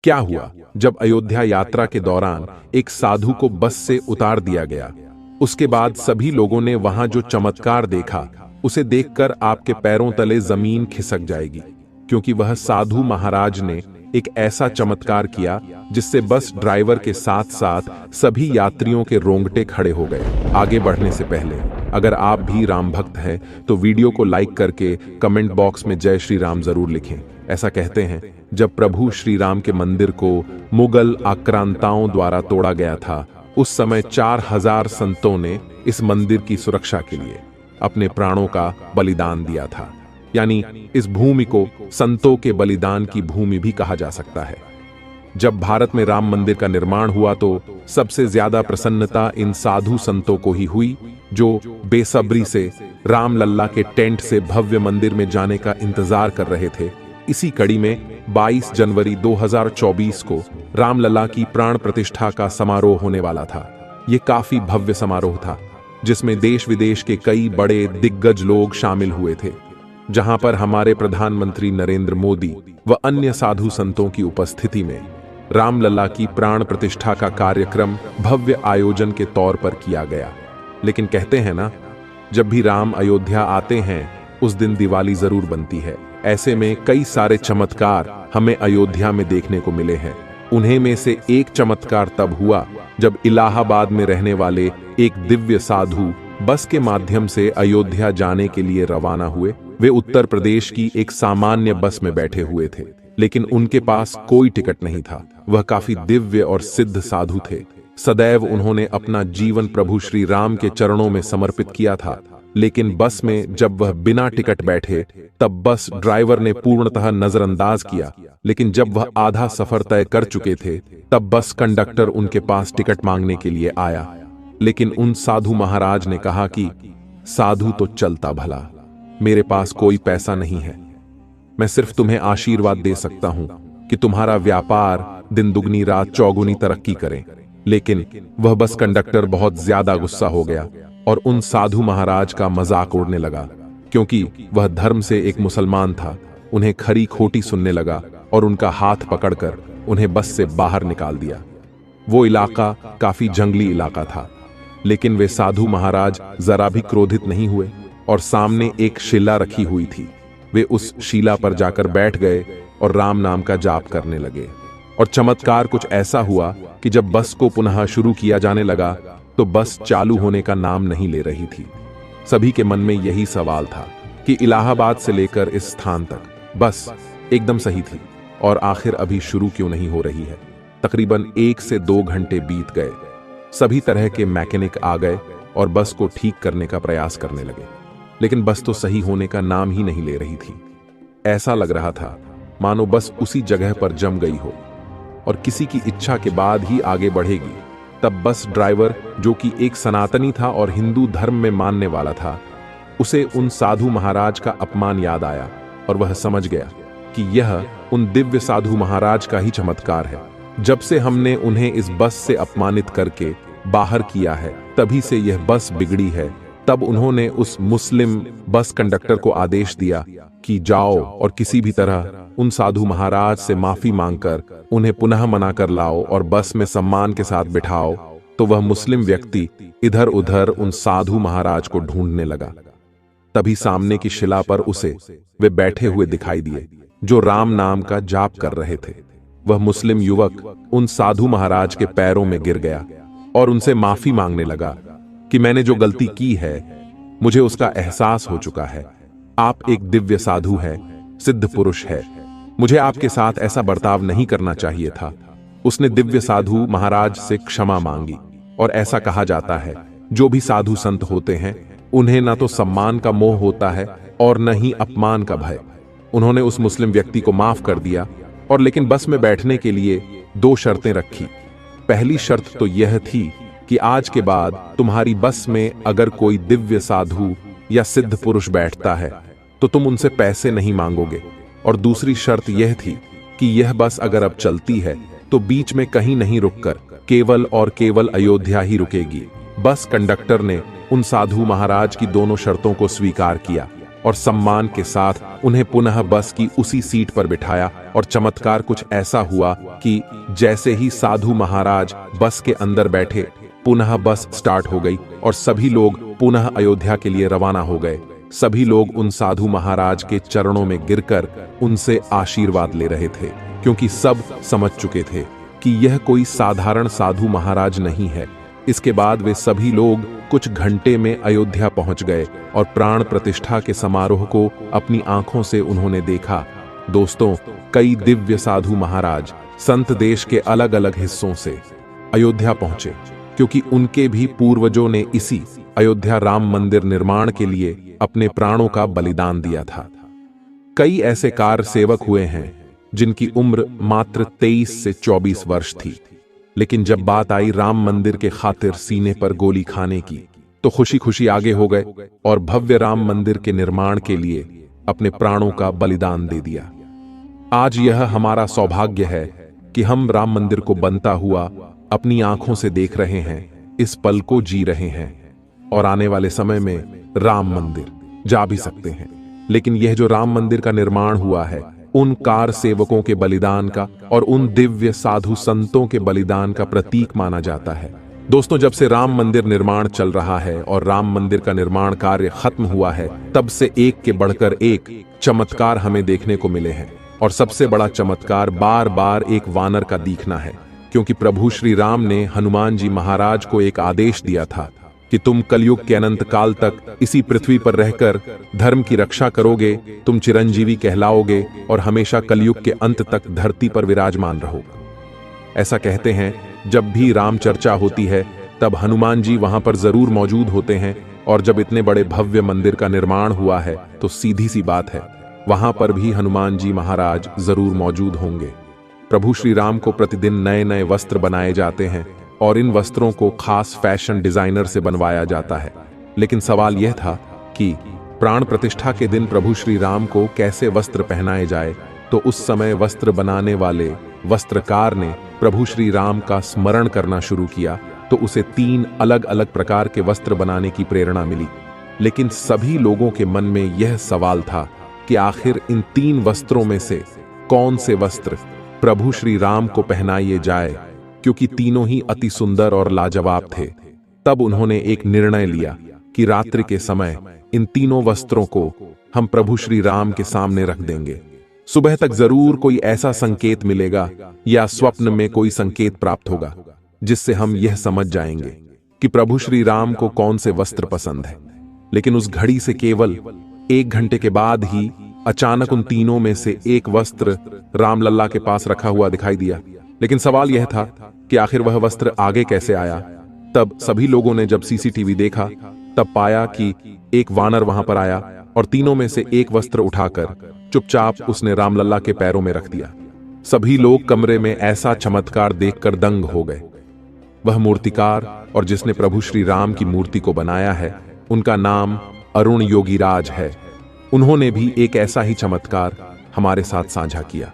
क्या हुआ जब अयोध्या यात्रा के दौरान एक साधु को बस से उतार दिया गया। उसके बाद सभी लोगों ने वहां जो चमत्कार देखा, उसे देखकर आपके पैरों तले जमीन खिसक जाएगी, क्योंकि वह साधु महाराज ने एक ऐसा चमत्कार किया जिससे बस ड्राइवर के साथ साथ सभी यात्रियों के रोंगटे खड़े हो गए। आगे बढ़ने से पहले अगर आप भी राम भक्त हैं तो वीडियो को लाइक करके कमेंट बॉक्स में जय श्री राम जरूर लिखें। ऐसा कहते हैं जब प्रभु श्री राम के मंदिर को मुगल आक्रांताओं द्वारा तोड़ा गया था, उस समय 4000 संतों ने इस मंदिर की सुरक्षा के लिए अपने प्राणों का बलिदान दिया था। यानी इस भूमि को संतों के बलिदान की भूमि भी कहा जा सकता है। जब भारत में राम मंदिर का निर्माण हुआ तो सबसे ज्यादा प्रसन्नता इन साधु संतों को ही हुई, जो बेसब्री से राम लल्ला के टेंट से भव्य मंदिर में जाने का इंतजार कर रहे थे। इसी कड़ी में 22 जनवरी 2024 को रामलला की प्राण प्रतिष्ठा का समारोह होने वाला था। ये काफी भव्य समारोह था जिसमें देश विदेश के कई बड़े दिग्गज लोग शामिल हुए थे, जहां पर हमारे प्रधानमंत्री नरेंद्र मोदी व अन्य साधु संतों की उपस्थिति में रामलला की प्राण प्रतिष्ठा का कार्यक्रम भव्य आयोजन के तौर पर किया गया। लेकिन कहते हैं ना, जब भी राम अयोध्या आते हैं उस दिन दिवाली जरूर बनती है। ऐसे में कई सारे चमत्कार हमें अयोध्या में देखने को मिले हैं। उन्हें में से एक चमत्कार तब हुआ जब इलाहाबाद में रहने वाले एक दिव्य साधु बस के माध्यम से अयोध्या जाने के लिए रवाना हुए। वे उत्तर प्रदेश की एक सामान्य बस में बैठे हुए थे, लेकिन उनके पास कोई टिकट नहीं था। वह काफी दिव्य और सिद्ध साधु थे। सदैव उन्होंने अपना जीवन प्रभु श्री राम के चरणों में समर्पित किया था। लेकिन बस में जब वह बिना टिकट बैठे तब बस ड्राइवर ने पूर्णतः नजरअंदाज किया। लेकिन जब वह आधा सफर तय कर चुके थे तब बस कंडक्टर उनके पास टिकट मांगने के लिए आया। लेकिन उन साधु महाराज ने कहा कि साधु तो चलता भला, मेरे पास कोई पैसा नहीं है। मैं सिर्फ तुम्हें आशीर्वाद दे सकता हूं कि तुम्हारा व्यापार दिन दुगनी रात चौगुनी तरक्की करे। लेकिन वह बस कंडक्टर बहुत ज्यादा गुस्सा हो गया और उन साधु महाराज का मजाक उड़ने लगा, क्योंकि वह धर्म से एक मुसलमान था। उन्हें खरी खोटी सुनने लगा और उनका हाथ पकड़कर उन्हें बस से बाहर निकाल दिया। वो इलाका काफी जंगली इलाका था, लेकिन वे साधु महाराज जरा भी क्रोधित नहीं हुए और सामने एक शिला रखी हुई थी। वे उस शिला पर जाकर बैठ गए और राम नाम का जाप करने लगे। और चमत्कार कुछ ऐसा हुआ कि जब बस को पुनः शुरू किया जाने लगा तो बस चालू होने का नाम नहीं ले रही थी। सभी के मन में यही सवाल था कि इलाहाबाद से लेकर इस स्थान तक बस एकदम सही थी और आखिर अभी शुरू क्यों नहीं हो रही है। तकरीबन 1 से 2 घंटे बीत गए। सभी तरह के मैकेनिक आ गए और बस को ठीक करने का प्रयास करने लगे, लेकिन बस तो सही होने का नाम ही नहीं ले रही थी। ऐसा लग रहा था मानो बस उसी जगह पर जम गई हो और किसी की इच्छा के बाद ही आगे बढ़ेगी। तब बस ड्राइवर, जो कि एक सनातनी था और हिंदू धर्म में मानने वाला था, उसे उन साधु महाराज का अपमान याद आया और वह समझ गया कि यह उन दिव्य साधु महाराज का ही चमत्कार है। जब से हमने उन्हें इस बस से अपमानित करके बाहर किया है, तभी से यह बस बिगड़ी है। तब उन्होंने उस मुस्लिम बस कंडक्टर को आदेश दिया कि जाओ और किसी भी तरह उन साधु महाराज से माफी मांगकर उन्हें पुनः मना कर लाओ और बस में सम्मान के साथ बिठाओ। तो वह मुस्लिम व्यक्ति इधर उधर उन साधु महाराज को ढूंढने लगा। तभी सामने की शिला पर उसे वे बैठे हुए दिखाई दिए, जो राम नाम का जाप कर रहे थे। वह मुस्लिम युवक उन साधु महाराज के पैरों में गिर गया और उनसे माफी मांगने लगा कि मैंने जो गलती की है, मुझे उसका एहसास हो चुका है। आप एक दिव्य साधु हैं, सिद्ध पुरुष है, मुझे आपके साथ ऐसा बर्ताव नहीं करना चाहिए था। उसने दिव्य साधु महाराज से क्षमा मांगी। और ऐसा कहा जाता है जो भी साधु संत होते हैं उन्हें ना तो सम्मान का मोह होता है और न ही अपमान का भय। उन्होंने उस मुस्लिम व्यक्ति को माफ कर दिया और लेकिन बस में बैठने के लिए 2 शर्तें रखी। पहली शर्त तो यह थी कि आज के बाद तुम्हारी बस में अगर कोई दिव्य साधु या सिद्ध पुरुष बैठता है तो तुम उनसे पैसे नहीं मांगोगे। और दूसरी शर्त यह थी कि यह बस अगर अब चलती है तो बीच में कहीं नहीं रुककर केवल और केवल अयोध्या ही रुकेगी। बस कंडक्टर ने उन साधु महाराज की दोनों शर्तों को स्वीकार किया और सम्मान के साथ उन्हें पुनः बस की उसी सीट पर बिठाया। और चमत्कार कुछ ऐसा हुआ कि जैसे ही साधु महाराज बस के अंदर बैठे, पुनः बस स्टार्ट हो गई और सभी लोग पुनः अयोध्या के लिए रवाना हो गए। सभी लोग उन साधु महाराज के चरणों में गिरकर उनसे आशीर्वाद ले रहे थे, क्योंकि सब समझ चुके थे कि यह कोई साधारण साधु महाराज नहीं है। इसके बाद वे सभी लोग कुछ घंटे में अयोध्या पहुंच गए और प्राण प्रतिष्ठा के समारोह को अपनी आंखों से उन्होंने देखा। दोस्तों, कई दिव्य साधु महाराज संत देश के अलग अलग हिस्सों से अयोध्या पहुंचे, क्योंकि उनके भी पूर्वजों ने इसी अयोध्या राम मंदिर निर्माण के लिए अपने प्राणों का बलिदान दिया था। कई ऐसे कार सेवक हुए हैं जिनकी उम्र मात्र 23 से 24 वर्ष थी, लेकिन जब बात आई राम मंदिर के खातिर सीने पर गोली खाने की, तो खुशी खुशी आगे हो गए और भव्य राम मंदिर के निर्माण के लिए अपने प्राणों का बलिदान दे दिया। आज यह हमारा सौभाग्य है कि हम राम मंदिर को बनता हुआ अपनी आंखों से देख रहे हैं, इस पल को जी रहे हैं और आने वाले समय में राम मंदिर जा भी सकते हैं। लेकिन यह जो राम मंदिर का निर्माण हुआ है, उन कार सेवकों के बलिदान का और उन दिव्य साधु संतों के बलिदान का प्रतीक माना जाता है। दोस्तों, जब से राम मंदिर निर्माण चल रहा है और राम मंदिर का निर्माण कार्य खत्म हुआ है, तब से एक के बढ़कर एक चमत्कार हमें देखने को मिले हैं। और सबसे बड़ा चमत्कार बार बार एक वानर का दिखना है, क्योंकि प्रभु श्री राम ने हनुमान जी महाराज को एक आदेश दिया था कि तुम कलयुग के अनंत काल तक इसी पृथ्वी पर रहकर धर्म की रक्षा करोगे, तुम चिरंजीवी कहलाओगे और हमेशा कलयुग के अंत तक धरती पर विराजमान रहो। ऐसा कहते हैं, जब भी राम चर्चा होती है तब हनुमान जी वहां पर जरूर मौजूद होते हैं, और जब इतने बड़े भव्य मंदिर का निर्माण हुआ है तो सीधी सी बात है, वहां पर भी हनुमान जी महाराज जरूर मौजूद होंगे। प्रभु श्री राम को प्रतिदिन नए नए वस्त्र बनाए जाते हैं और इन वस्त्रों को खास फैशन डिजाइनर से बनवाया जाता है। लेकिन सवाल यह था कि प्राण प्रतिष्ठा के दिन प्रभु श्री राम को कैसे वस्त्र पहनाए जाए। तो उस समय वस्त्र बनाने वाले वस्त्रकार ने प्रभु श्री राम का स्मरण करना शुरू किया, तो उसे 3 अलग अलग प्रकार के वस्त्र बनाने की प्रेरणा मिली। लेकिन सभी लोगों के मन में यह सवाल था कि आखिर इन 3 वस्त्रों में से कौन से वस्त्र प्रभु श्री राम को पहनाए जाए, क्योंकि तीनों ही अति सुंदर और लाजवाब थे। तब उन्होंने एक निर्णय लिया कि रात्रि के समय इन तीनों वस्त्रों को हम प्रभु श्री राम के सामने रख देंगे। सुबह तक जरूर कोई ऐसा संकेत मिलेगा या स्वप्न में कोई संकेत प्राप्त होगा जिससे हम यह समझ जाएंगे कि प्रभु श्री राम को कौन से वस्त्र पसंद है। लेकिन उस घड़ी से केवल 1 घंटे के बाद ही अचानक उन तीनों में से एक वस्त्र रामलल्ला के पास रखा हुआ दिखाई दिया। लेकिन सवाल यह था कि आखिर वह वस्त्र आगे कैसे आया। तब सभी लोगों ने जब सीसीटीवी देखा तब पाया कि एक वानर वहां पर आया और तीनों में से एक वस्त्र उठाकर चुपचाप उसने रामलल्ला के पैरों में रख दिया। सभी लोग कमरे में ऐसा चमत्कार देखकर दंग हो गए। वह मूर्तिकार और जिसने प्रभु श्री राम की मूर्ति को बनाया है, उनका नाम अरुण योगीराज है। उन्होंने भी एक ऐसा ही चमत्कार हमारे साथ साझा किया।